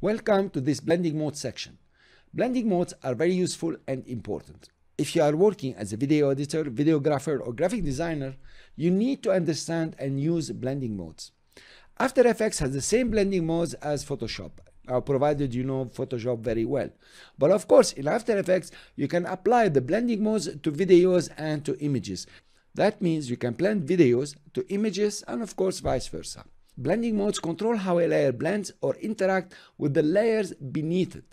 Welcome to this blending mode section. Blending modes are very useful and important. If you are working as a video editor, videographer, or graphic designer, you need to understand and use blending modes. After Effects has the same blending modes as Photoshop, provided you know Photoshop very well. But of course, in After Effects, you can apply the blending modes to videos and to images. That means you can blend videos to images and of course vice versa. Blending modes control how a layer blends or interact with the layers beneath it.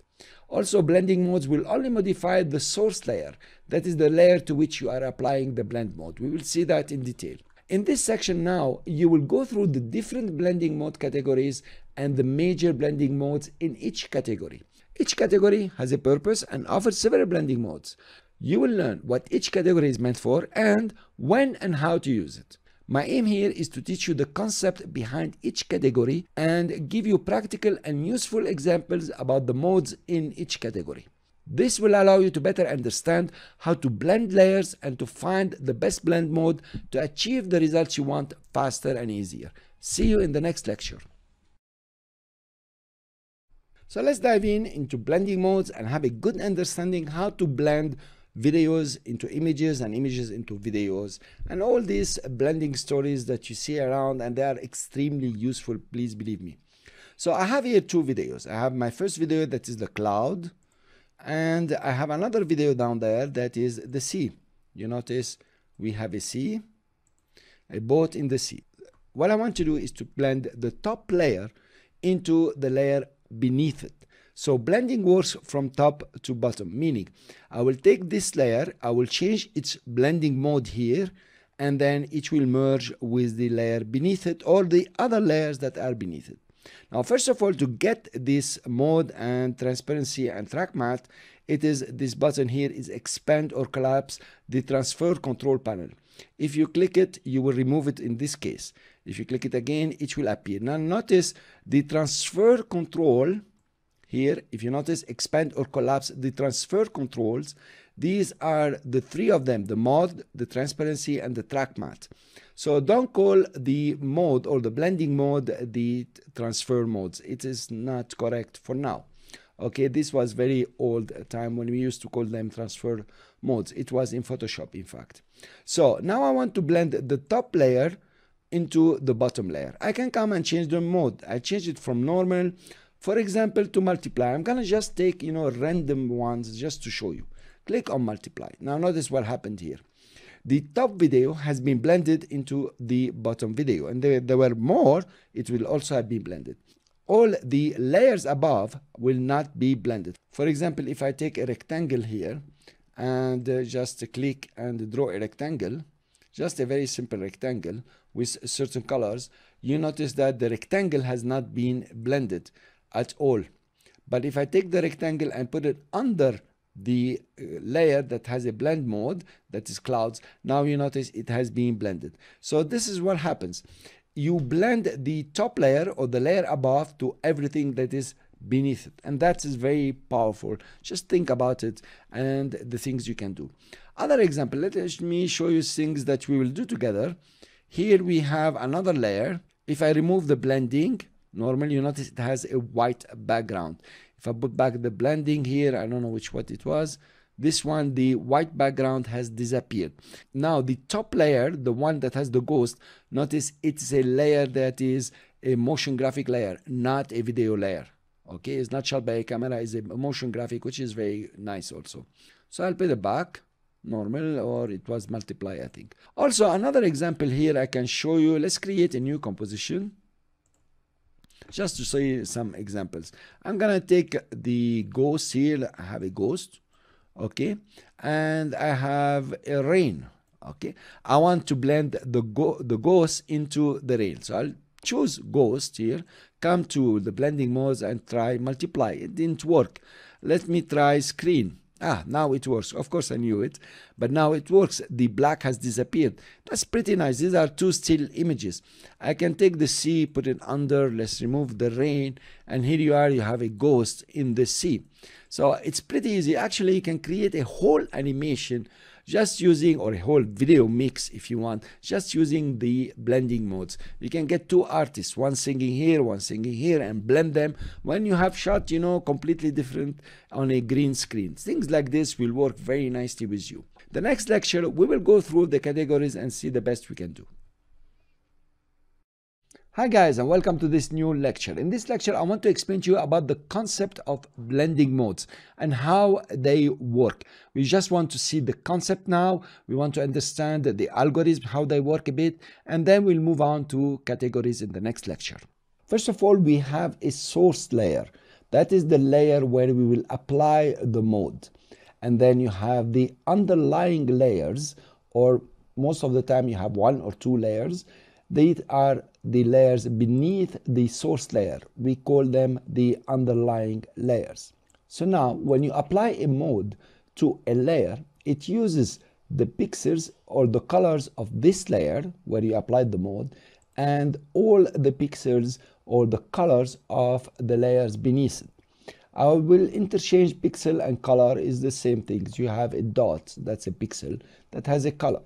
Also, blending modes will only modify the source layer, that is the layer to which you are applying the blend mode. We will see that in detail. In this section now, you will go through the different blending mode categories and the major blending modes in each category. Each category has a purpose and offers several blending modes. You will learn what each category is meant for and when and how to use it. My aim here is to teach you the concept behind each category and give you practical and useful examples about the modes in each category. This will allow you to better understand how to blend layers and to find the best blend mode to achieve the results you want faster and easier. See you in the next lecture. So let's dive into blending modes and have a good understanding how to blend videos into images and images into videos and all these blending stories that you see around, and they are extremely useful, please believe me. So I have here two videos. I have my first video that is the cloud, and I have another video down there that is the sea. You notice we have a sea, a boat in the sea. What I want to do is to blend the top layer into the layer beneath it. So blending works from top to bottom, meaning I will take this layer, I will change its blending mode here, and then it will merge with the layer beneath it or the other layers that are beneath it. Now, first of all, to get this mode and transparency and track matte, it is this button here is expand or collapse the transfer control panel. If you click it, you will remove it in this case. If you click it again, it will appear. Now notice the transfer control here. If you notice expand or collapse the transfer controls, these are the three of them: the mode, the transparency, and the track matte. So don't call the mode or the blending mode the transfer modes. It is not correct for now. Okay, this was very old time when we used to call them transfer modes. It was in Photoshop, in fact. So now I want to blend the top layer into the bottom layer. I can come and change the mode. I change it from normal, for example, to multiply. I'm gonna just take random ones just to show you. Click on multiply. Now notice what happened here. The top video has been blended into the bottom video, and there were more. It will also have been blended. All the layers above will not be blended. For example, if I take a rectangle here and just click and draw a rectangle, just a very simple rectangle with certain colors, you notice that the rectangle has not been blended at all. But if I take the rectangle and put it under the layer that has a blend mode, that is clouds, now you notice it has been blended. So this is what happens. You blend the top layer or the layer above to everything that is beneath it, and that is very powerful. Just think about it and the things you can do. Other example, let me show you things that we will do together. Here we have another layer. If I remove the blending, normally you notice it has a white background. If I put back the blending here, I don't know what it was. This one, the white background has disappeared. Now the top layer, the one that has the ghost, notice it's a layer that is a motion graphic layer, not a video layer. Okay, it's not shot by a camera, it's a motion graphic, which is very nice also. So I'll put it back, normal, or it was multiply, I think. Also, another example here I can show you. Let's create a new composition just to show you some examples. I'm gonna take the ghost here. I have a ghost, okay, and I have a rain. Okay, I want to blend the ghost into the rain, so I'll choose ghost here, come to the blending modes and try multiply. It didn't work. Let me try screen. Now it works. Of course I knew it, but now it works. The black has disappeared. That's pretty nice. These are two still images. I can take the sea, put it under. Let's remove the rain, and here you are. You have a ghost in the sea. So it's pretty easy. Actually, you can create a whole animation just using, or a whole video mix if you want, just using the blending modes. You can get two artists, one singing here, one singing here, and blend them when you have shot, you know, completely different on a green screen. Things like this will work very nicely with you. The next lecture, we will go through the categories and see the best we can do. Hi guys, and welcome to this new lecture. In this lecture, I want to explain to you about the concept of blending modes and how they work. We just want to see the concept now. We want to understand the algorithm, how they work a bit, and then we'll move on to categories in the next lecture. First of all, we have a source layer. That is the layer where we will apply the mode. And then you have the underlying layers, or most of the time you have one or two layers. These are the layers beneath the source layer. We call them the underlying layers. So now when you apply a mode to a layer, it uses the pixels or the colors of this layer where you applied the mode and all the pixels or the colors of the layers beneath it. I will interchange pixel and color is the same thing. You have a dot, that's a pixel that has a color.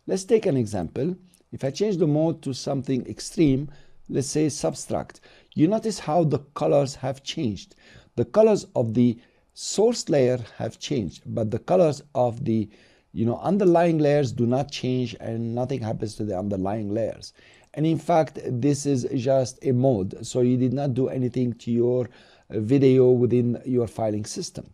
Let's take an example. If I change the mode to something extreme, let's say subtract, you notice how the colors have changed. The colors of the source layer have changed, but the colors of the underlying layers do not change, and nothing happens to the underlying layers. And in fact, this is just a mode, so you did not do anything to your video within your filing system.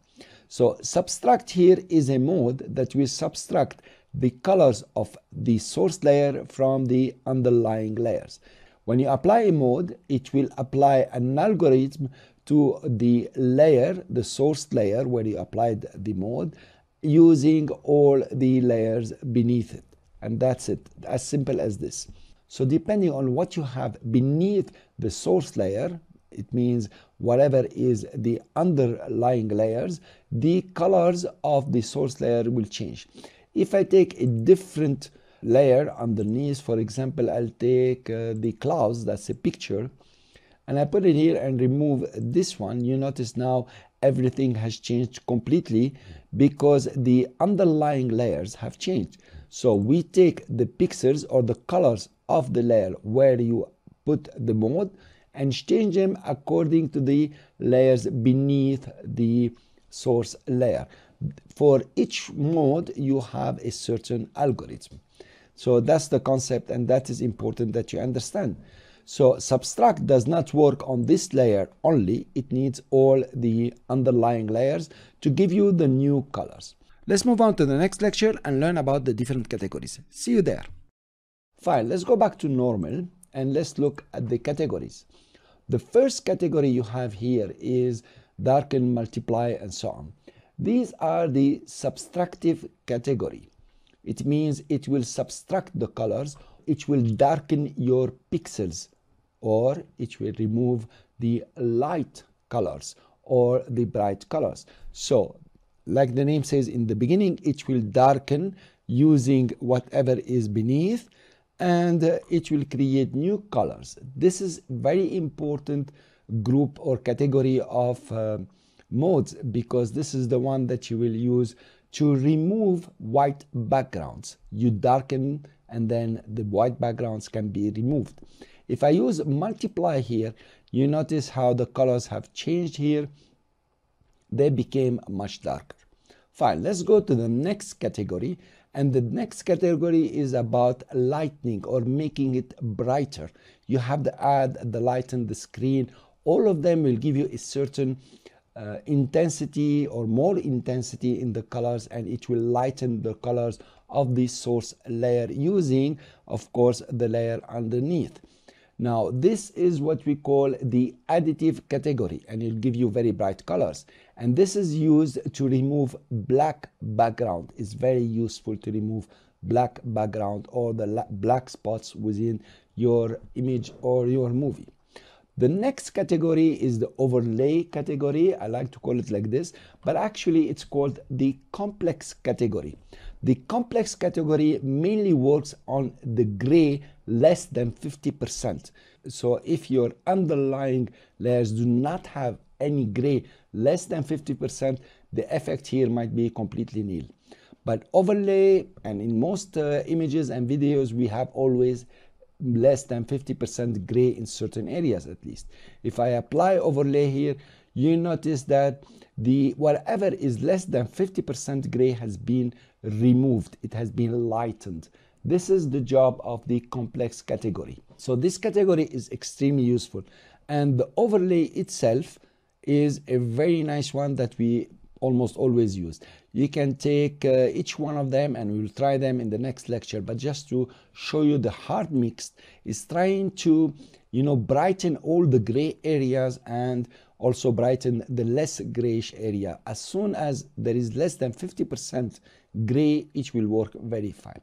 So subtract here is a mode that will subtract the colors of the source layer from the underlying layers. When you apply a mode, it will apply an algorithm to the layer, the source layer where you applied the mode, using all the layers beneath it. And that's it, as simple as this. So depending on what you have beneath the source layer, it means whatever is the underlying layers, the colors of the source layer will change. If I take a different layer underneath, for example, I'll take the clouds, that's a picture, and I put it here and remove this one, you notice now everything has changed completely because the underlying layers have changed. So we take the pixels or the colors of the layer where you put the mode and change them according to the layers beneath the source layer. For each mode, you have a certain algorithm. So that's the concept, and that is important that you understand. So subtract does not work on this layer only. It needs all the underlying layers to give you the new colors. Let's move on to the next lecture and learn about the different categories. See you there. Fine, let's go back to normal and let's look at the categories. The first category you have here is darken, multiply, and so on. These are the subtractive category. It means it will subtract the colors, it will darken your pixels, or it will remove the light colors or the bright colors. So, like the name says in the beginning, it will darken using whatever is beneath, and it will create new colors. This is very important group or category of modes, because this is the one that you will use to remove white backgrounds. You darken and then the white backgrounds can be removed. If I use multiply here, you notice how the colors have changed here. They became much darker. Fine, let's go to the next category, and the next category is about lightening or making it brighter. You have to add the lighten the screen. All of them will give you a certain intensity or more intensity in the colors, and it will lighten the colors of the source layer using, of course, the layer underneath. Now this is what we call the additive category, and it'll give you very bright colors, and this is used to remove black background. It's very useful to remove black background or the black spots within your image or your movie. The next category is the overlay category. I like to call it like this, but actually it's called the complex category. The complex category mainly works on the gray less than 50%. So if your underlying layers do not have any gray less than 50%, the effect here might be completely nil. But overlay, and in most images and videos, we have always less than 50% gray in certain areas at least. If I apply overlay here, you notice that the whatever is less than 50% gray has been removed. It has been lightened. This is the job of the complex category. So this category is extremely useful, and the overlay itself is a very nice one that we almost always use. You can take each one of them, and we'll try them in the next lecture, but just to show you, the hard mixed is trying to, you know, brighten all the gray areas and also brighten the less grayish area. As soon as there is less than 50% gray, it will work very fine.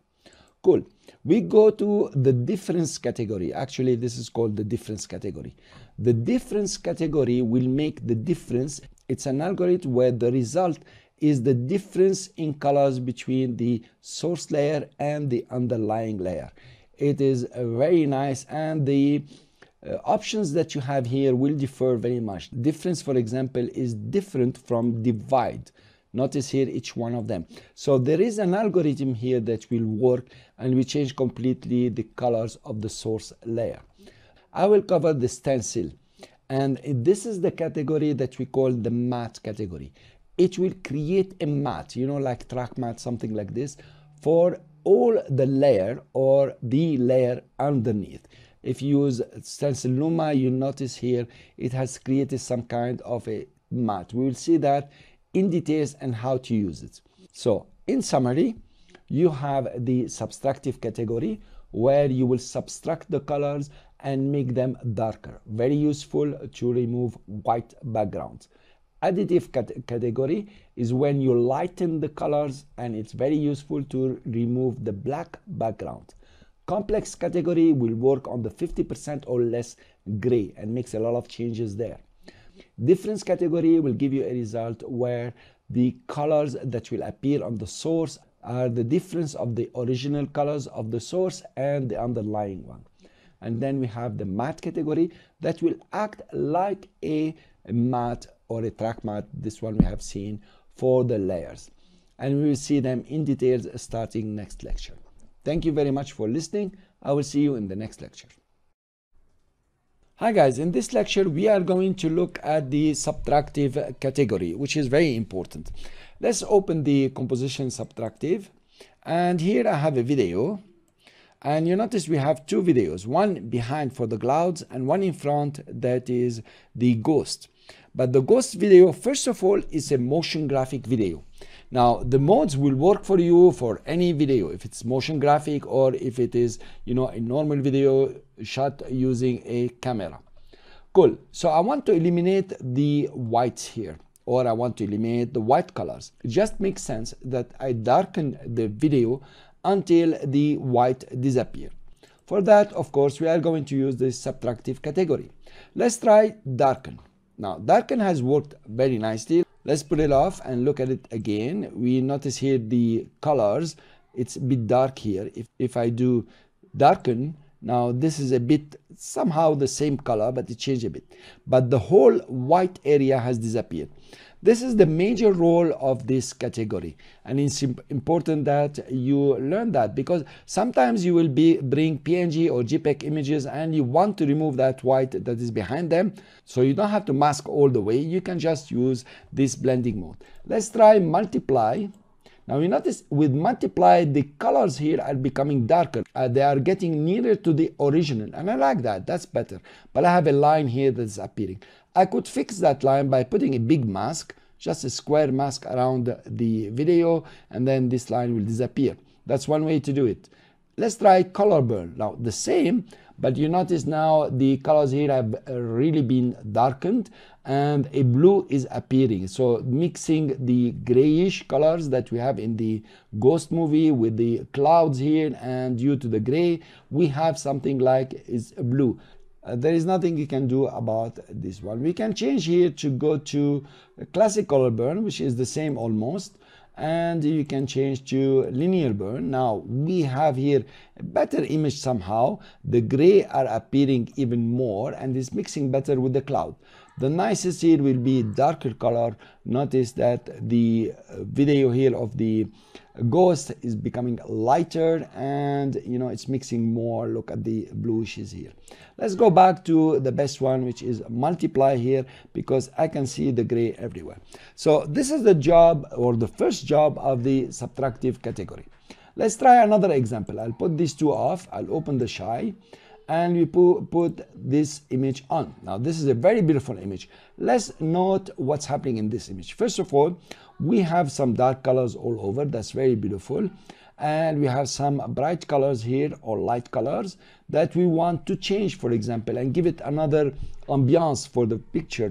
Cool. We go to the difference category. Actually, this is called the difference category. The difference category will make the difference. It's an algorithm where the result is the difference in colors between the source layer and the underlying layer. It is very nice, and the options that you have here will differ very much. Difference, for example, is different from divide. Notice here each one of them. So there is an algorithm here that will work, and we change completely the colors of the source layer. I will cover the stencil, and this is the category that we call the matte category. It will create a matte, you know, like track matte, something like this, for all the layer or the layer underneath. If you use Stencil Luma, you notice here it has created some kind of a matte. We will see that in details and how to use it. So in summary, you have the subtractive category where you will subtract the colors and make them darker. Very useful to remove white backgrounds. Additive category is when you lighten the colors, and it's very useful to remove the black background. Complex category will work on the 50% or less gray and makes a lot of changes there. Difference category will give you a result where the colors that will appear on the source are the difference of the original colors of the source and the underlying one. And then we have the matte category that will act like a matte or a track matte. This one we have seen for the layers, and we will see them in details starting next lecture. Thank you very much for listening. I will see you in the next lecture. Hi guys, in this lecture we are going to look at the subtractive category, which is very important. Let's open the composition subtractive, and here I have a video, and you notice we have two videos, one behind for the clouds and one in front that is the ghost. But the ghost video, first of all, is a motion graphic video. Now the modes will work for you for any video, if it's motion graphic or if it is, you know, a normal video shot using a camera. Cool. So I want to eliminate the whites here, or I want to eliminate the white colors. It just makes sense that I darken the video until the white disappear. For that, of course, we are going to use the subtractive category. Let's try darken. Now darken has worked very nicely. Let's put it off and look at it again. We notice here the colors, it's a bit dark here. If I do darken, now this is a bit somehow the same color, but it changed a bit. But the whole white area has disappeared. This is the major role of this category, and it's important that you learn that, because sometimes you will bring PNG or JPEG images and you want to remove that white that is behind them, so you don't have to mask all the way. You can just use this blending mode. Let's try multiply. Now you notice with multiply, the colors here are becoming darker. They are getting nearer to the original, and I like that. That's better. But I have a line here that's appearing. I could fix that line by putting a big mask, just a square mask around the video, and then this line will disappear. That's one way to do it. Let's try color burn. Now the same, but you notice now the colors here have really been darkened and a blue is appearing. So mixing the grayish colors that we have in the ghost movie with the clouds here, and due to the gray, we have something like is blue. There is nothing you can do about this one. We can change here to go to classic color burn, which is the same almost, and you can change to linear burn. Now we have here a better image somehow. The gray are appearing even more and is mixing better with the cloud. The nicest here will be darker color. Notice that the video here of the Ghost is becoming lighter, and it's mixing more. Look at the bluishes here. Let's go back to the best one, which is multiply here, because I can see the gray everywhere. So this is the job, or the first job, of the subtractive category. Let's try another example. I'll put these two off. I'll open the shy, and we put this image on. Now this is a very beautiful image. Let's note what's happening in this image. First of all, we have some dark colors all over. That's very beautiful. And we have some bright colors here, or light colors, that we want to change, for example, and give it another ambiance for the picture,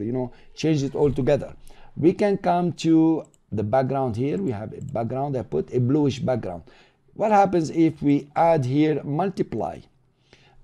change it all together. We can come to the background here. We have a background. I put a bluish background. What happens if we add here multiply?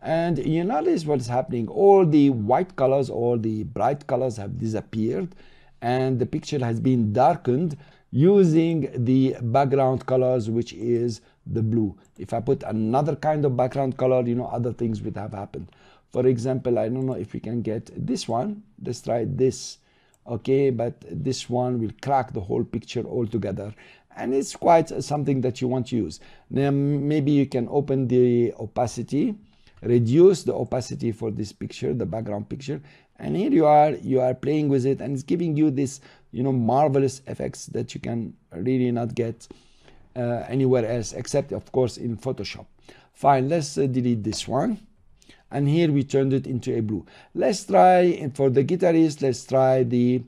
And you notice what's happening. All the white colors, all the bright colors have disappeared, and the picture has been darkened using the background colors, which is the blue. If I put another kind of background color, other things would have happened. For example, I don't know if we can get this one. Let's try this. Okay, but this one will crack the whole picture altogether, and it's quite something that you want to use. Now maybe you can open the opacity, reduce the opacity for this picture, the background picture, and here you are playing with it, and it's giving you this marvelous effects that you can really not get anywhere else, except of course in Photoshop. Fine, let's delete this one, and here we turned it into a blue. Let's try, for the guitarist, let's try the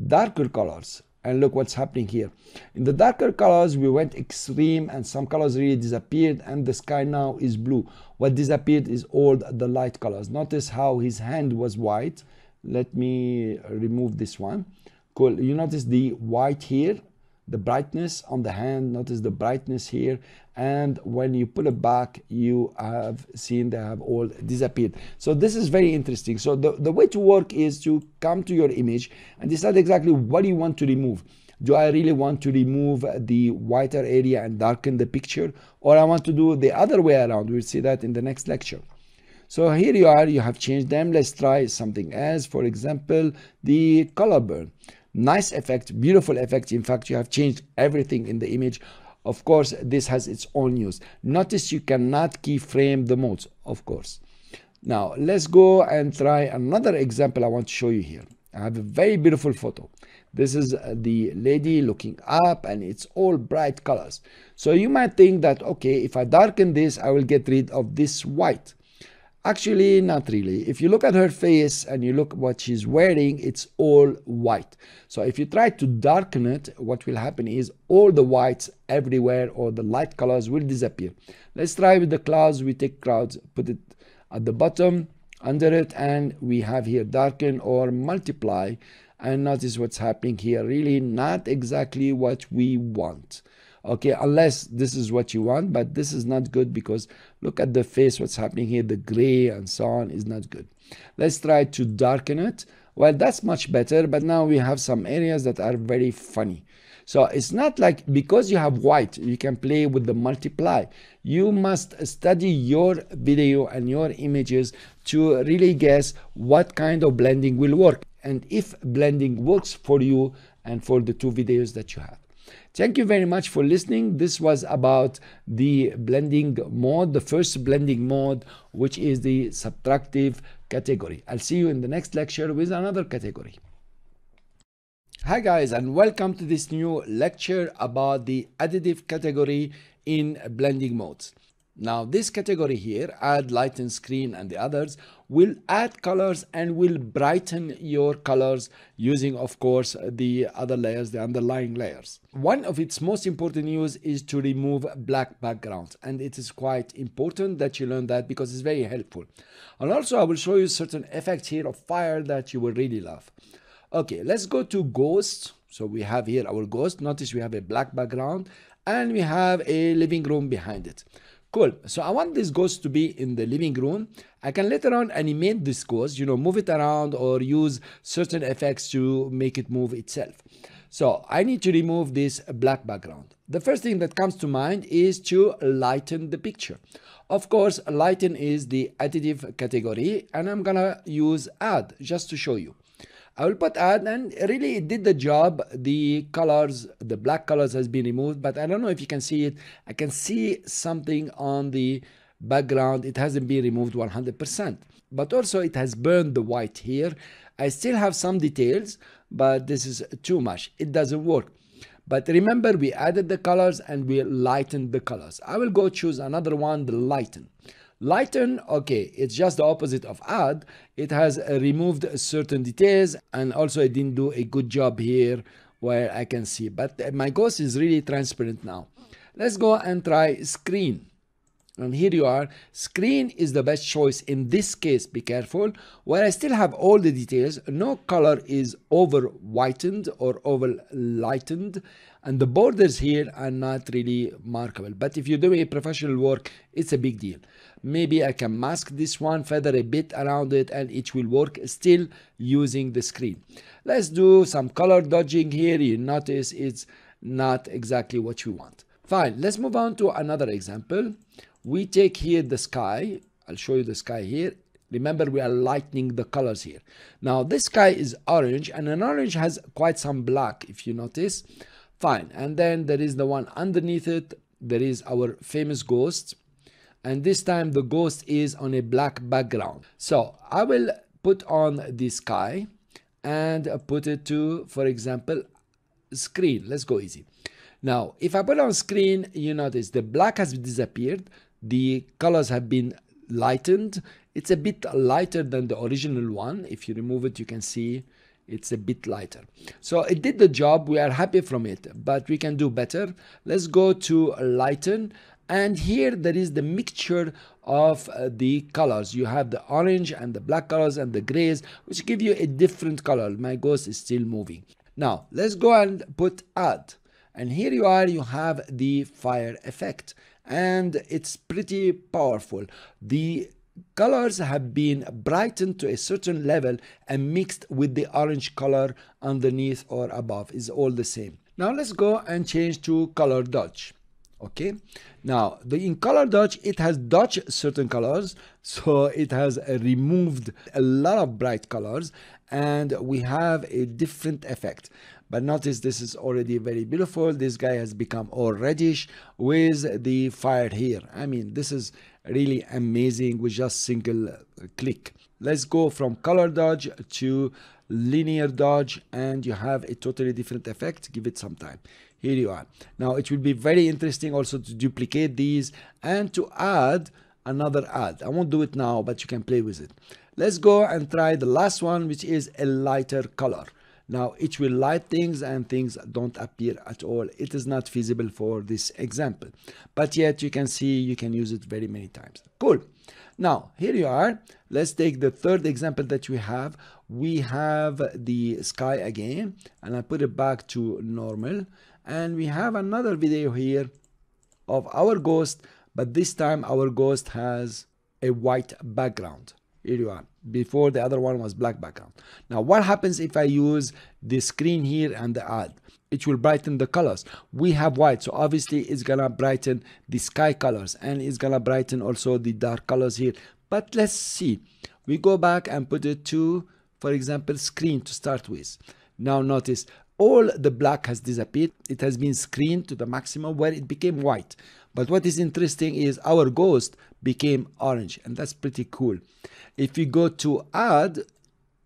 darker colors, and look what's happening here. In the darker colors we went extreme, and some colors really disappeared, and the sky now is blue. What disappeared is all the light colors. Notice how his hand was white. Let me remove this one. Cool. You notice the white here, the brightness on the hand. Notice the brightness here, and when you pull it back, you have seen they have all disappeared. So this is very interesting. So the way to work is to come to your image and decide exactly what you want to remove. Do I really want to remove the whiter area and darken the picture, or I want to do the other way around? We'll see that in the next lecture. So here you are, you have changed them. Let's try something else. For example, the color burn. Nice effect, beautiful effect. In fact, you have changed everything in the image. Of course, this has its own use. Notice you cannot keyframe the modes, of course. Now, let's go and try another example I want to show you here. I have a very beautiful photo. This is the lady looking up, and it's all bright colors. So you might think that, okay, if I darken this, I will get rid of this white. Actually, not really. If you look at her face and you look what she's wearing, it's all white. So if you try to darken it, what will happen is all the whites everywhere, or the light colors, will disappear. Let's try with the clouds. We take clouds, put it at the bottom, under it, and we have here darken or multiply. And notice what's happening here. Really not exactly what we want. Okay, unless this is what you want, but this is not good, because look at the face, what's happening here, the gray and so on is not good. Let's try to darken it. Well, that's much better, but now we have some areas that are very funny. So it's not like because you have white, you can play with the multiply. You must study your video and your images to really guess what kind of blending will work, and if blending works for you and for the two videos that you have. Thank you very much for listening. This was about the blending mode, the first blending mode, which is the subtractive category. I'll see you in the next lecture with another category. Hi guys, and welcome to this new lecture about the additive category in blending modes. Now this category here, add, lighten, screen, and the others, will add colors and will brighten your colors using, of course, the other layers, the underlying layers. One of its most important use is to remove black backgrounds, and it is quite important that you learn that because it's very helpful. And also I will show you certain effects here of fire that you will really love. Okay, let's go to ghost. So we have here our ghost. Notice we have a black background and we have a living room behind it. Cool. So I want this ghost to be in the living room. I can later on animate this ghost, move it around or use certain effects to make it move itself. So I need to remove this black background. The first thing that comes to mind is to lighten the picture. Of course, lighten is the additive category, and I'm gonna use add just to show you. I will put add, and really it did the job. The colors, the black colors has been removed, but I don't know if you can see it. I can see something on the background. It hasn't been removed 100%, but also it has burned the white here. I still have some details, but this is too much. It doesn't work. But remember, we added the colors and we lightened the colors. I will go choose another one, the lighten. Lighten, okay, it's just the opposite of add. It has removed certain details, and also it didn't do a good job here where I can see. But my ghost is really transparent now. Let's go and try screen. And here you are. Screen is the best choice in this case. Be careful. Where I still have all the details, no color is over whitened or over lightened, and the borders here are not really markable. But if you're doing a professional work, it's a big deal. Maybe I can mask this one, feather a bit around it, and it will work still using the screen. Let's do some color dodging here. You notice it's not exactly what you want. Fine, let's move on to another example. We take here the sky. I'll show you the sky here. Remember, we are lightening the colors here. Now, this sky is orange, and an orange has quite some black, if you notice. Fine, and then there is the one underneath it. There is our famous ghost. And this time the ghost is on a black background. So I will put on the sky and put it to, for example, screen. Let's go easy. Now, if I put on screen, you notice the black has disappeared. The colors have been lightened. It's a bit lighter than the original one. If you remove it, you can see it's a bit lighter. So it did the job. We are happy from it, but we can do better. Let's go to lighten. And here there is the mixture of the colors. You have the orange and the black colors and the grays, which give you a different color. My ghost is still moving. Now let's go and put add. And here you are, you have the fire effect, and it's pretty powerful. The colors have been brightened to a certain level and mixed with the orange color underneath or above. Is all the same. Now let's go and change to color dodge. Okay, now in color dodge, it has dodged certain colors, so it has removed a lot of bright colors, and we have a different effect. But notice this is already very beautiful. This guy has become all reddish with the fire here. I mean, this is really amazing with just single click. Let's go from color dodge to linear dodge, and you have a totally different effect. Give it some time. Here you are. Now it will be very interesting also to duplicate these and to add another add. I won't do it now, but you can play with it. Let's go and try the last one, which is a lighter color. Now it will light things and things don't appear at all. It is not feasible for this example, but yet you can see you can use it very many times. Cool. Now here you are. Let's take the third example that we have. We have the sky again, and I put it back to normal. And we have another video here of our ghost, but this time our ghost has a white background. Here you are. Before, the other one was black background. Now what happens if I use the screen here and the add? It will brighten the colors. We have white, so obviously it's gonna brighten the sky colors, and it's gonna brighten also the dark colors here. But let's see. We go back and put it to, for example, screen to start with. Now notice all the black has disappeared. It has been screened to the maximum where it became white. But what is interesting is our ghost became orange, and that's pretty cool. If you go to add,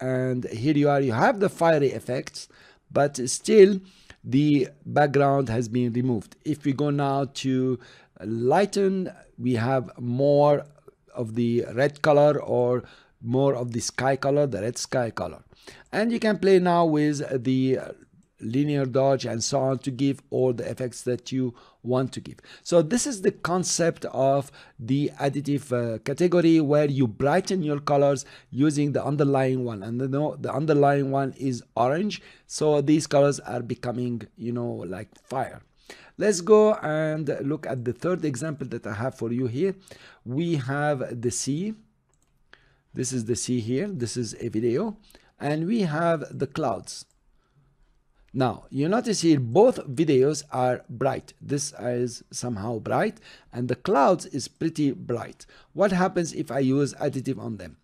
and here you are, you have the fiery effects, but still the background has been removed. If we go now to lighten, we have more of the red color or more of the sky color, the red sky color. And you can play now with the linear dodge and so on to give all the effects that you want to give. So this is the concept of the additive category, where you brighten your colors using the underlying one, and the underlying one is orange, so these colors are becoming, you know, like fire. Let's go and look at the third example that I have for you here. We have the sea. This is the sea here. This is a video, and we have the clouds. Now you notice here both videos are bright. This is somehow bright, and the clouds is pretty bright. What happens if I use additive on them?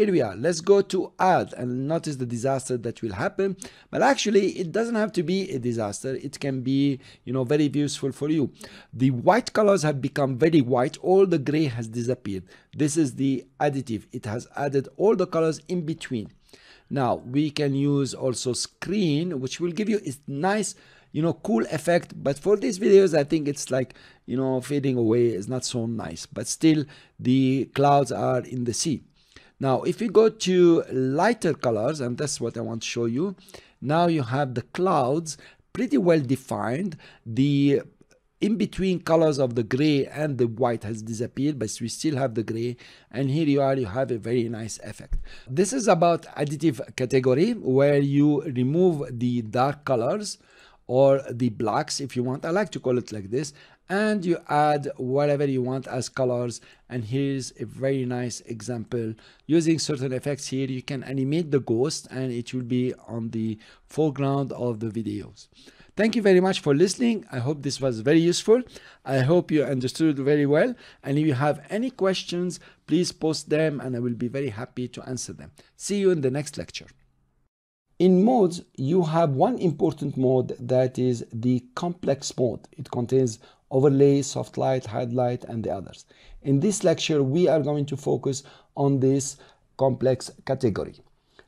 Here we are. Let's go to add and notice the disaster that will happen. But actually it doesn't have to be a disaster. It can be, very useful for you. The white colors have become very white. All the gray has disappeared. This is the additive. It has added all the colors in between. Now we can use also screen, which will give you a nice, cool effect. But for these videos, I think it's like, fading away is not so nice, but still the clouds are in the sea. Now, if you go to lighter colors, and that's what I want to show you. Now you have the clouds pretty well defined. The in-between colors of the gray and the white has disappeared, but we still have the gray. And here you are, you have a very nice effect. This is about additive category, where you remove the dark colors or the blacks if you want. I like to call it like this. And you add whatever you want as colors. And here's a very nice example. Using certain effects here, you can animate the ghost and it will be on the foreground of the videos. Thank you very much for listening. I hope this was very useful. I hope you understood very well. And if you have any questions, please post them and I will be very happy to answer them. See you in the next lecture. In modes, you have one important mode that is the complex mode. It contains overlay, soft light, highlight, and the others. In this lecture, we are going to focus on this complex category.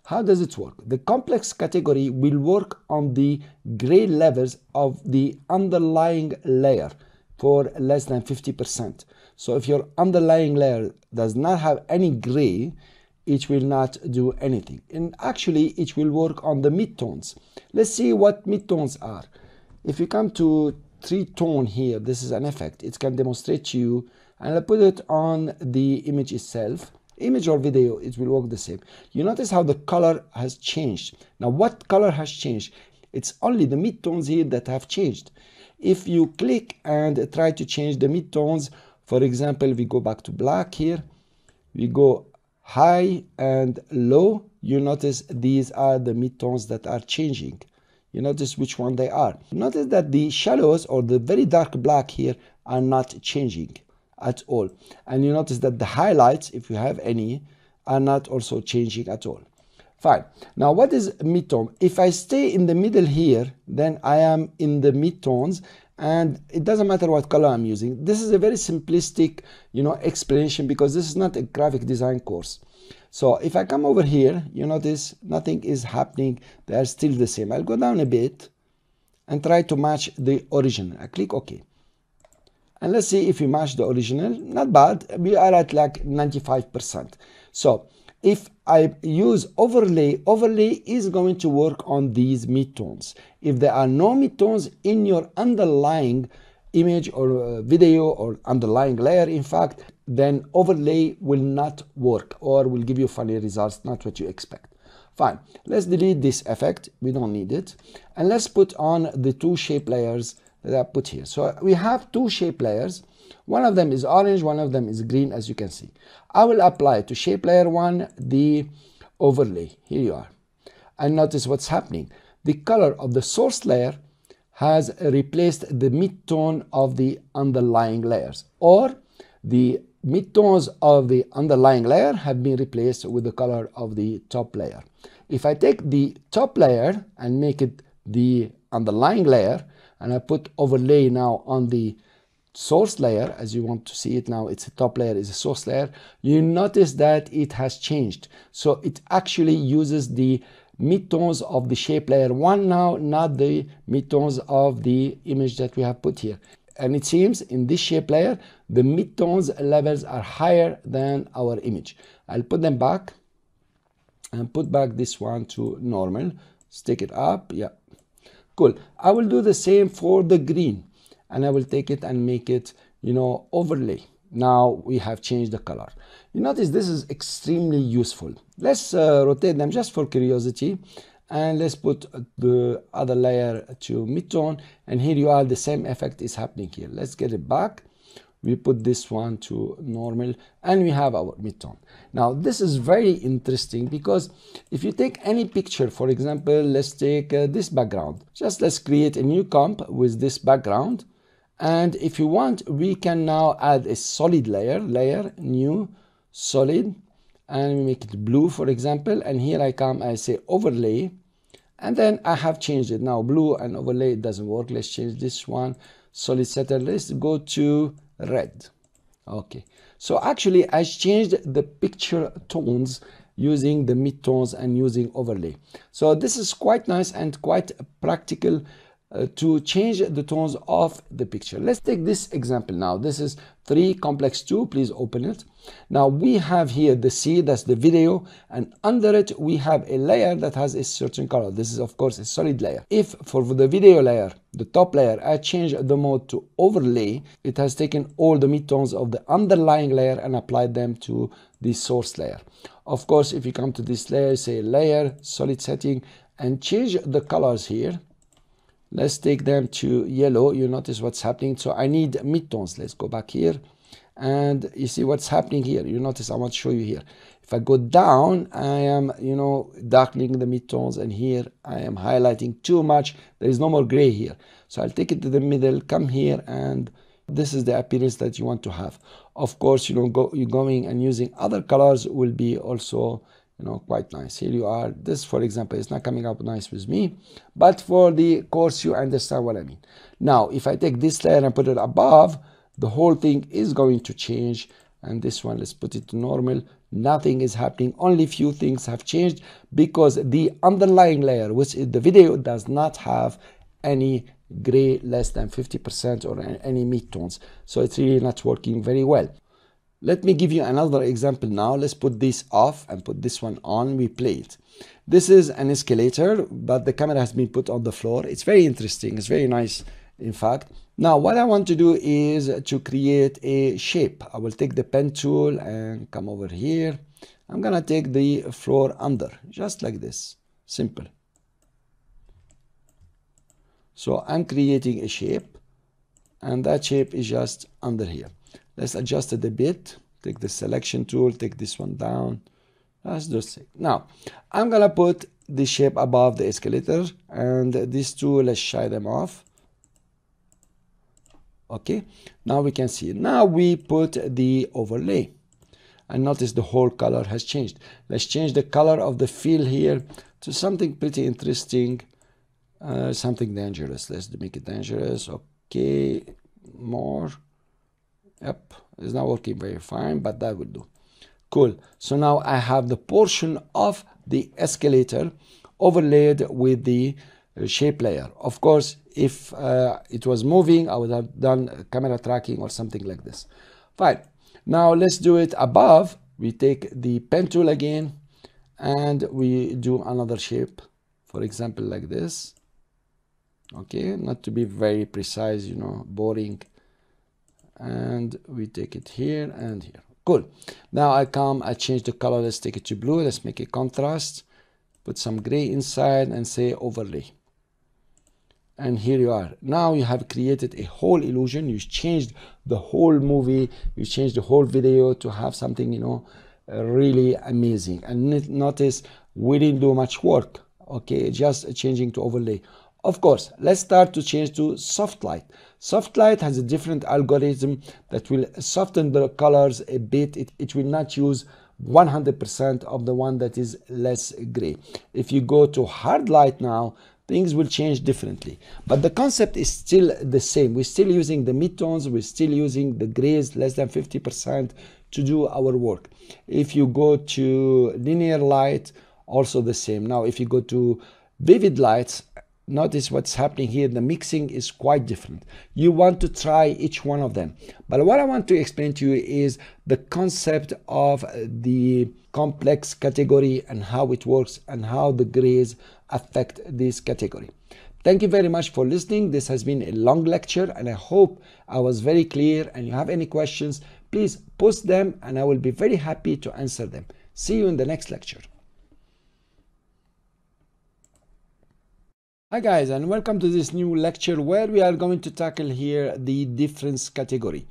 How does it work? The complex category will work on the gray levels of the underlying layer for less than 50%. So if your underlying layer does not have any gray, it will not do anything. And actually, it will work on the midtones. Let's see what midtones are. If you come to three-tone here, this is an effect. It can demonstrate to you, and I'll put it on the image itself. Image or video, it will work the same. You notice how the color has changed. Now, what color has changed? It's only the midtones here that have changed. If you click and try to change the midtones, for example, we go back to black here, we go high and low, you notice these are the midtones that are changing. You notice which one they are. Notice that the shallows or the very dark black here are not changing at all. And you notice that the highlights, if you have any, are not also changing at all. Fine. Now, what is midtone? If I stay in the middle here, then I am in the midtones, and it doesn't matter what color I'm using. This is a very simplistic, explanation, because this is not a graphic design course. So if I come over here, you notice nothing is happening. They are still the same. I'll go down a bit and try to match the original. I click OK. And let's see if we match the original. Not bad. We are at like 95%. So if I use overlay, overlay is going to work on these midtones. If there are no midtones in your underlying image or video or underlying layer, in fact, then overlay will not work or will give you funny results, not what you expect. Fine, let's delete this effect. We don't need it. And let's put on the two shape layers that I put here. So we have two shape layers. One of them is orange, one of them is green, as you can see. I will apply to shape layer 1 the overlay. Here you are. And notice what's happening. The color of the source layer has replaced the midtone of the underlying layers, or the midtones of the underlying layer have been replaced with the color of the top layer. If I take the top layer and make it the underlying layer, and I put overlay now on the source layer, as you want to see it now, it's a top layer, is a source layer, you notice that it has changed. So it actually uses the midtones of the shape layer 1 now, not the midtones of the image that we have put here. And it seems in this shape layer, the midtones levels are higher than our image. I'll put them back and put back this one to normal. Stick it up. Yeah, cool. I will do the same for the green, and I will take it and make it, overlay. Now we have changed the color. You notice this is extremely useful. Let's rotate them just for curiosity, and let's put the other layer to midtone, and here you are, the same effect is happening here. Let's get it back. We put this one to normal, and we have our midtone. Now this is very interesting, because if you take any picture, for example, let's take this background. Let's create a new comp with this background. And if you want, we can now add a solid layer, new, solid, and we make it blue, for example, and here I come, I say overlay, and then I have changed it. Now blue and overlay, it doesn't work. Let's change this one, solid center. Let's go to red. Okay, so actually I changed the picture tones using the midtones and using overlay. So this is quite nice and quite practical to change the tones of the picture. Let's take this example now. This is 3 complex 2. Please open it. Now we have here the C, that's the video, and under it we have a layer that has a certain color. This is of course a solid layer. If for the video layer, the top layer, I change the mode to overlay, it has taken all the midtones of the underlying layer and applied them to the source layer. Of course, if you come to this layer, say layer, solid setting, and change the colors here. Let's take them to yellow. You notice what's happening. So I need midtones. Let's go back here, and you see what's happening here. You notice, I want to show you here. If I go down, I am, darkening the midtones, and here I am highlighting too much. There is no more gray here. So I'll take it to the middle, come here, and this is the appearance that you want to have. Of course, you're going and using other colors will be also quite nice. Here you are. This, for example, is not coming up nice with me, but for the course you understand what I mean. Now if I take this layer and put it above, the whole thing is going to change. And this one, let's put it to normal. Nothing is happening. Only few things have changed because the underlying layer, which is the video, does not have any gray less than 50% or any midtones. So it's really not working very well. Let me give you another example now. Let's put this off and put this one on. We play it. This is an escalator, but the camera has been put on the floor. It's very interesting. It's very nice, in fact. Now, what I want to do is to create a shape. I will take the pen tool and come over here. I'm going to take the floor under, just like this. Simple. So I'm creating a shape, and that shape is just under here. Let's adjust it a bit. Take the selection tool, take this one down. Let's just see. Now, I'm gonna put the shape above the escalator, and these two, let's shy them off. Okay, now we can see. Now we put the overlay, and notice the whole color has changed. Let's change the color of the fill here to something pretty interesting, something dangerous. Let's make it dangerous. Okay, more. Yep, it's not working very fine, but that will do. Cool. So now I have the portion of the escalator overlaid with the shape layer. Of course, if it was moving, I would have done camera tracking or something like this. Fine. Now let's do it above. We take the pen tool again, and we do another shape, for example, like this. Okay, not to be very precise, boring. And we take it here and here. Cool. Now I change the color. Let's take it to blue. Let's make a contrast, put some gray inside, and say overlay. And here you are. Now you have created a whole illusion. You changed the whole movie. You changed the whole video to have something, really amazing. And notice we didn't do much work. Okay, just changing to overlay. Of course, let's start to change to soft light. Soft light has a different algorithm that will soften the colors a bit. It will not use 100% of the one that is less gray. If you go to hard light now, things will change differently. But the concept is still the same. We're still using the midtones. We're still using the grays less than 50% to do our work. If you go to linear light, also the same. Now, if you go to vivid lights, notice what's happening here. The mixing is quite different. You want to try each one of them. But what I want to explain to you is the concept of the complex category and how it works and how the grays affect this category. Thank you very much for listening. This has been a long lecture, and I hope I was very clear. And you have any questions, please post them and I will be very happy to answer them. See you in the next lecture. Hi guys, and welcome to this new lecture where we are going to tackle here the difference category.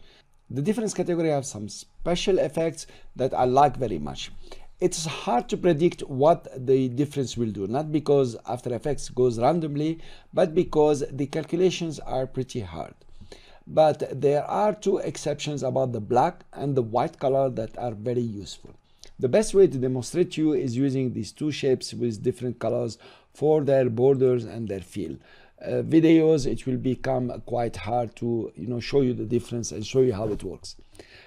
The difference category has some special effects that I like very much. It's hard to predict what the difference will do, not because After Effects goes randomly, but because the calculations are pretty hard. But there are two exceptions about the black and the white color that are very useful. The best way to demonstrate to you is using these two shapes with different colors for their borders and their feel. Videos, it will become quite hard to show you the difference and show you how it works.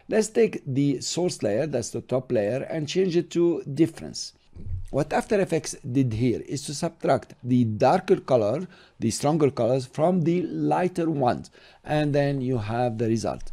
Let's take the source layer, that's the top layer, and change it to difference. What After Effects did here is to subtract the darker color, the stronger colors, from the lighter ones, and then you have the result.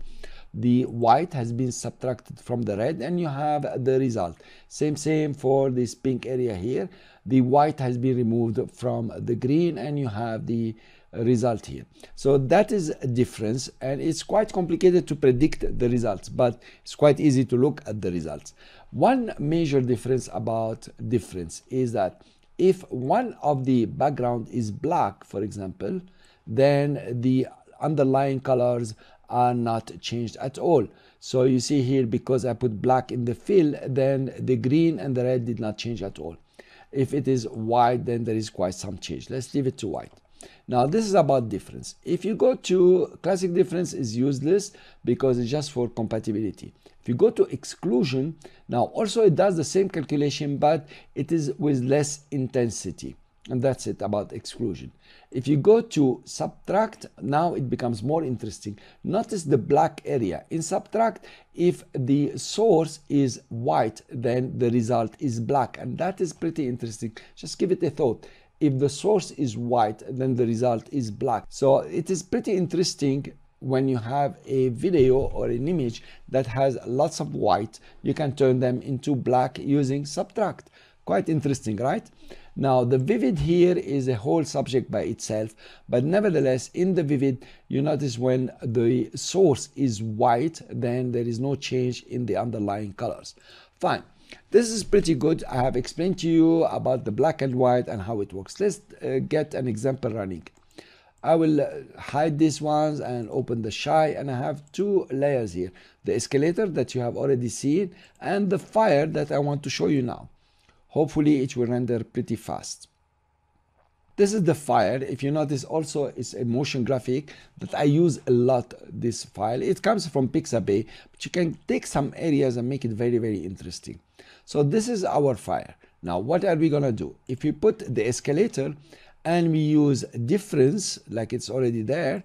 The white has been subtracted from the red and you have the result. Same for this pink area here. The white has been removed from the green and you have the result here. So that is a difference, and it's quite complicated to predict the results, but it's quite easy to look at the results. One major difference about difference is that if one of the background is black, for example, then the underlying colors are not changed at all. So you see here, because I put black in the fill, then the green and the red did not change at all. If it is white, then there is quite some change. Let's leave it to white. Now this is about difference. If you go to classic difference, is useless because it's just for compatibility. If you go to exclusion, now also it does the same calculation, but it is with less intensity. And that's it about exclusion. If you go to subtract, now it becomes more interesting. Notice the black area. In subtract, if the source is white, then the result is black. And that is pretty interesting. Just give it a thought. If the source is white, then the result is black. So it is pretty interesting when you have a video or an image that has lots of white, you can turn them into black using subtract. Quite interesting, right? Now the vivid here is a whole subject by itself, but nevertheless in the vivid you notice when the source is white, then there is no change in the underlying colors. Fine. This is pretty good. I have explained to you about the black and white and how it works. Let's get an example running. I will hide these ones and open the shy, and I have two layers here. The escalator that you have already seen and the fire that I want to show you now. Hopefully it will render pretty fast. This is the fire. If you notice also, it's a motion graphic that I use a lot, this file. It comes from Pixabay, but you can take some areas and make it very, very interesting. So this is our fire. Now what are we gonna do? If we put the escalator and we use difference, like it's already there,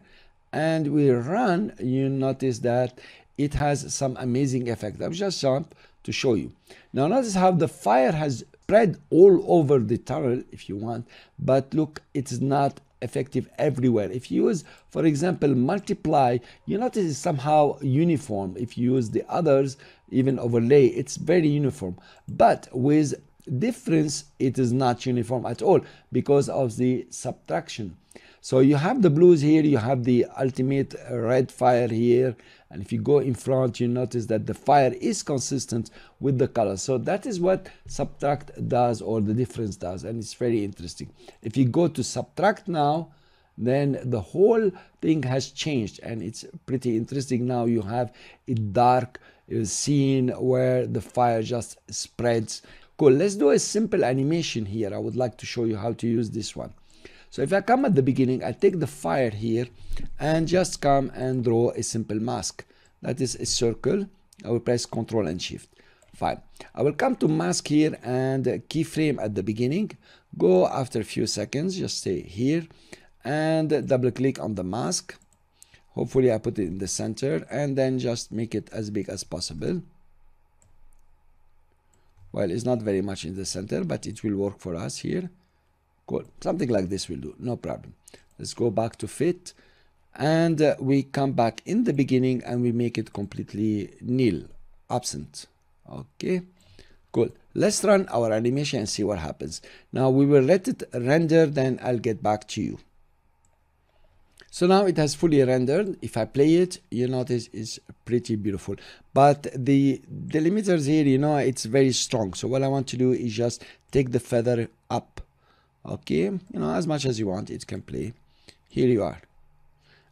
and we run, you notice that it has some amazing effect. I've just jumped to show you. Now notice how the fire has spread all over the tunnel if you want, but look, it's not effective everywhere. If you use, for example, multiply, you notice it's somehow uniform. If you use the others, even overlay, it's very uniform. But with difference, it is not uniform at all because of the subtraction. So you have the blues here, you have the ultimate red fire here, and if you go in front, you notice that the fire is consistent with the color. So that is what subtract does, or the difference does, and it's very interesting. If you go to subtract now, then the whole thing has changed, and it's pretty interesting. Now you have a dark scene where the fire just spreads. Cool, let's do a simple animation here. I would like to show you how to use this one. So if I come at the beginning, I take the fire here and just come and draw a simple mask. That is a circle. I will press Ctrl and Shift. Fine. I will come to mask here and keyframe at the beginning. Go after a few seconds, just stay here and double click on the mask. Hopefully I put it in the center, and then just make it as big as possible. Well, it's not very much in the center, but it will work for us here. Cool. Something like this will do, no problem. Let's go back to fit, and we come back in the beginning and we make it completely nil, absent. Okay, cool. Let's run our animation and see what happens. Now we will let it render, then I'll get back to you. So now it has fully rendered. If I play it, you notice it's pretty beautiful. But the delimiters here, you know, it's very strong. So what I want to do is just take the feather up. Okay, you know, as much as you want, it can play. Here you are.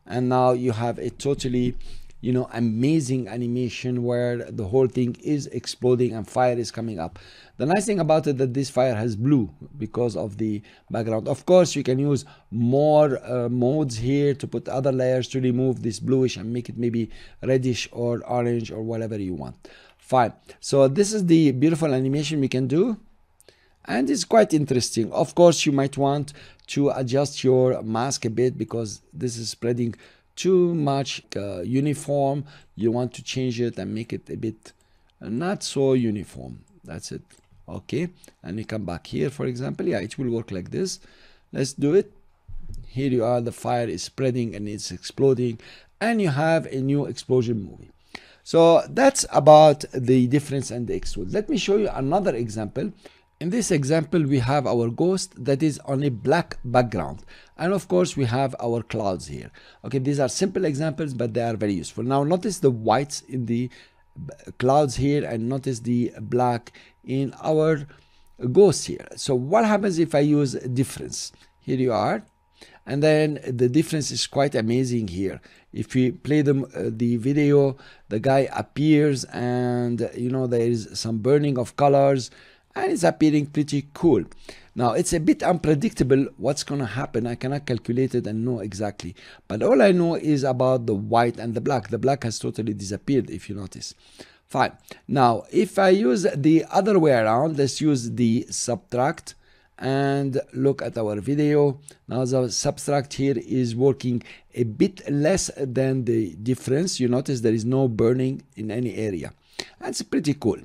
And now you have a totally, you know, amazing animation where the whole thing is exploding and fire is coming up. The nice thing about it that this fire has blue because of the background. Of course, you can use more modes here to put other layers to remove this bluish and make it maybe reddish or orange or whatever you want. Fine. So this is the beautiful animation we can do, and it's quite interesting. Of course, you might want to adjust your mask a bit because this is spreading too much uniform. You want to change it and make it a bit not so uniform. That's it. Okay, and you come back here, for example. Yeah, it will work like this. Let's do it. Here you are, the fire is spreading and it's exploding, and you have a new explosion movie. So that's about the difference and the extrude. Let me show you another example. In this example, we have our ghost that is on a black background, and of course we have our clouds here. Okay, these are simple examples, but they are very useful. Now notice the whites in the clouds here, and notice the black in our ghost here. So what happens if I use difference? Here you are, and then the difference is quite amazing here. If we play the video, the guy appears, and you know, there is some burning of colors, and it's appearing pretty cool. Now it's a bit unpredictable what's gonna happen. I cannot calculate it and know exactly, but all I know is about the white and the black. The black has totally disappeared, if you notice. Fine. Now if I use the other way around, let's use the subtract and look at our video. Now the subtract here is working a bit less than the difference. You notice there is no burning in any area. That's pretty cool.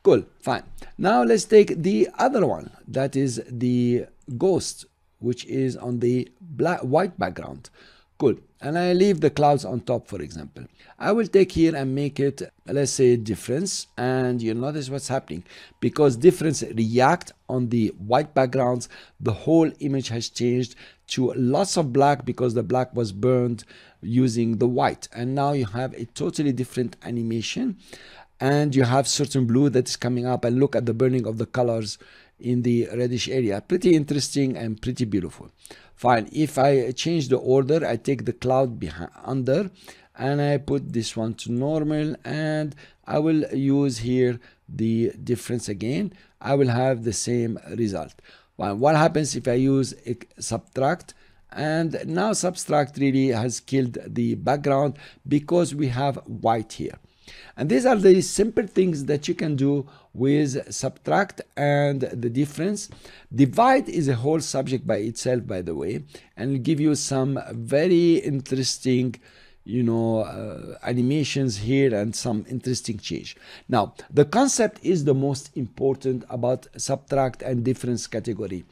Cool, fine. Now let's take the other one, that is the ghost, which is on the white background. Cool. And I leave the clouds on top, for example. I will take here and make it, let's say, difference, and you'll notice what's happening. Because difference react on the white backgrounds, the whole image has changed to lots of black because the black was burned using the white. And now you have a totally different animation, and you have certain blue that is coming up, and look at the burning of the colors in the reddish area. Pretty interesting and pretty beautiful. Fine. If I change the order, I take the cloud behind under, and I put this one to normal, and I will use here the difference again. I will have the same result. Well, what happens if I use a subtract? And now subtract really has killed the background because we have white here. And these are the simple things that you can do with subtract and the difference. Divide is a whole subject by itself, by the way, and will give you some very interesting, you know, animations here and some interesting change. Now, the concept is the most important about subtract and difference category.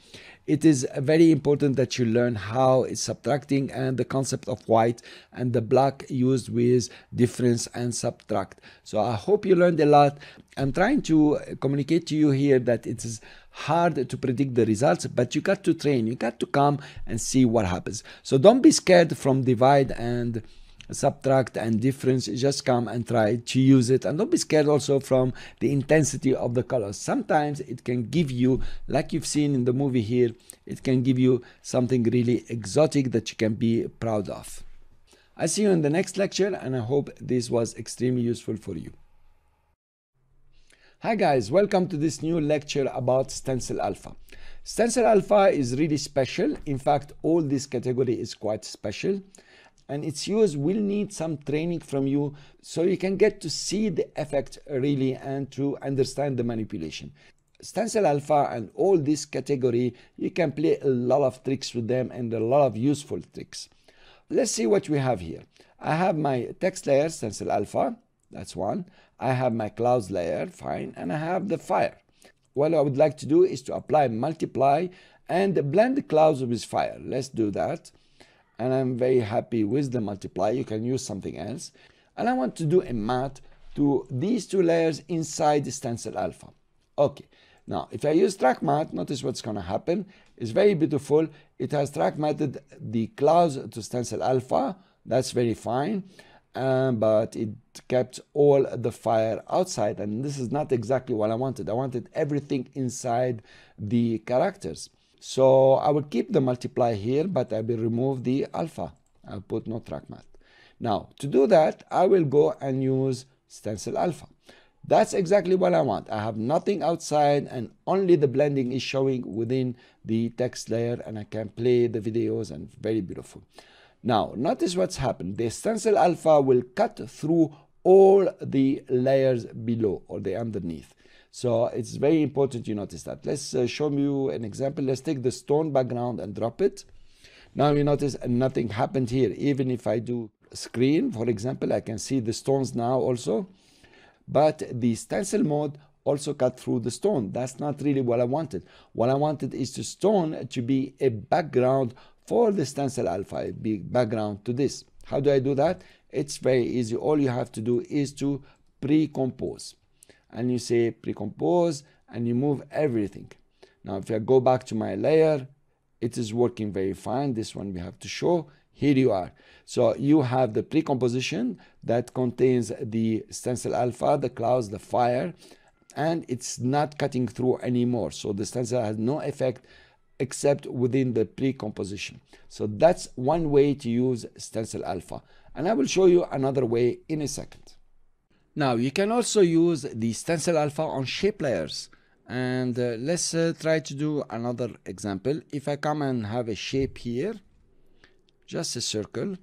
It is very important that you learn how it's subtracting and the concept of white and the black used with difference and subtract. So I hope you learned a lot. I'm trying to communicate to you here that it is hard to predict the results, but you got to train. You got to come and see what happens. So don't be scared from divide and subtract and difference. Just come and try to use it, and don't be scared also from the intensity of the colors. Sometimes it can give you, like you've seen in the movie here, it can give you something really exotic that you can be proud of. I'll see you in the next lecture, and I hope this was extremely useful for you. Hi guys, welcome to this new lecture about Stencil Alpha. Stencil Alpha is really special. In fact, all this category is quite special, and its use will need some training from you so you can get to see the effect really and to understand the manipulation. Stencil Alpha and all this category, you can play a lot of tricks with them and a lot of useful tricks. Let's see what we have here. I have my text layer, Stencil Alpha, that's one. I have my clouds layer, fine, and I have the fire. What I would like to do is to apply multiply and blend the clouds with fire. Let's do that. And I'm very happy with the multiply. You can use something else. And I want to do a matte to these two layers inside the Stencil Alpha. Okay, now if I use track matte, notice what's going to happen. It's very beautiful. It has track matted the clouds to Stencil Alpha. That's very fine. But it kept all the fire outside, and this is not exactly what I wanted. I wanted everything inside the characters. So I will keep the multiply here, but I will remove the alpha. I'll put no track matte. Now, to do that, I will go and use Stencil Alpha. That's exactly what I want. I have nothing outside, and only the blending is showing within the text layer, and I can play the videos, and very beautiful. Now, notice what's happened. The Stencil Alpha will cut through all the layers below or the underneath. So it's very important you notice that. Let's show you an example. Let's take the stone background and drop it. Now you notice nothing happened here. Even if I do screen, for example, I can see the stones now also. But the stencil mode also cut through the stone. That's not really what I wanted. What I wanted is the stone to be a background for the Stencil Alpha, a big background to this. How do I do that? It's very easy. All you have to do is to pre-compose. And you say pre-compose and you move everything. Now if I go back to my layer, it is working very fine. This one we have to show. Here you are. So you have the pre-composition that contains the Stencil Alpha, the clouds, the fire, and it's not cutting through anymore. So the stencil has no effect except within the pre-composition. So that's one way to use Stencil Alpha. And I will show you another way in a second. Now you can also use the Stencil Alpha on shape layers. And let's try to do another example. If I come and have a shape here, just a circle,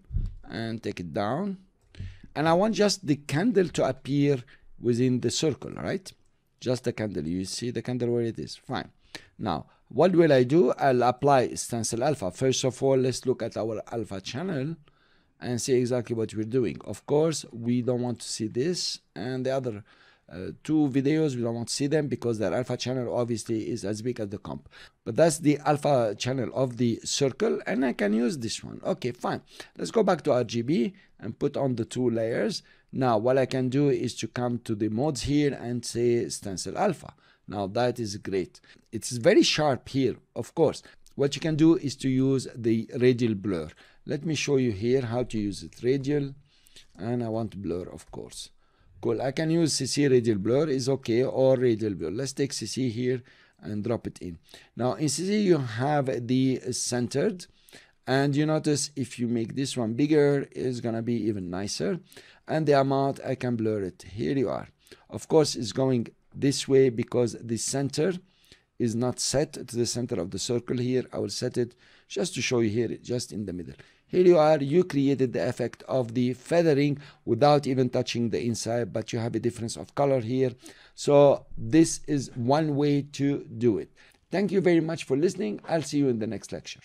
and take it down, and I want just the candle to appear within the circle, right? Just the candle. You see the candle where it is. Fine. Now what will I do? I'll apply Stencil Alpha. First of all, let's look at our alpha channel and see exactly what we're doing. Of course, we don't want to see this, and the other two videos we don't want to see them because their alpha channel obviously is as big as the comp. But that's the alpha channel of the circle, and I can use this one. Okay, fine. Let's go back to RGB and put on the two layers. Now what I can do is to come to the modes here and say Stencil Alpha. Now that is great. It's very sharp here. Of course, what you can do is to use the radial blur. Let me show you here how to use it. Radial, and I want blur, of course. Cool. I can use CC radial blur is okay, or radial blur. Let's take CC here and drop it in. Now in CC you have the centered, and you notice if you make this one bigger, it's gonna be even nicer. And the amount, I can blur it. Here you are. Of course it's going this way because the center is not set to the center of the circle here. I will set it just to show you here, just in the middle. Here you are. You created the effect of the feathering without even touching the inside, but you have a difference of color here. So this is one way to do it. Thank you very much for listening. I'll see you in the next lecture.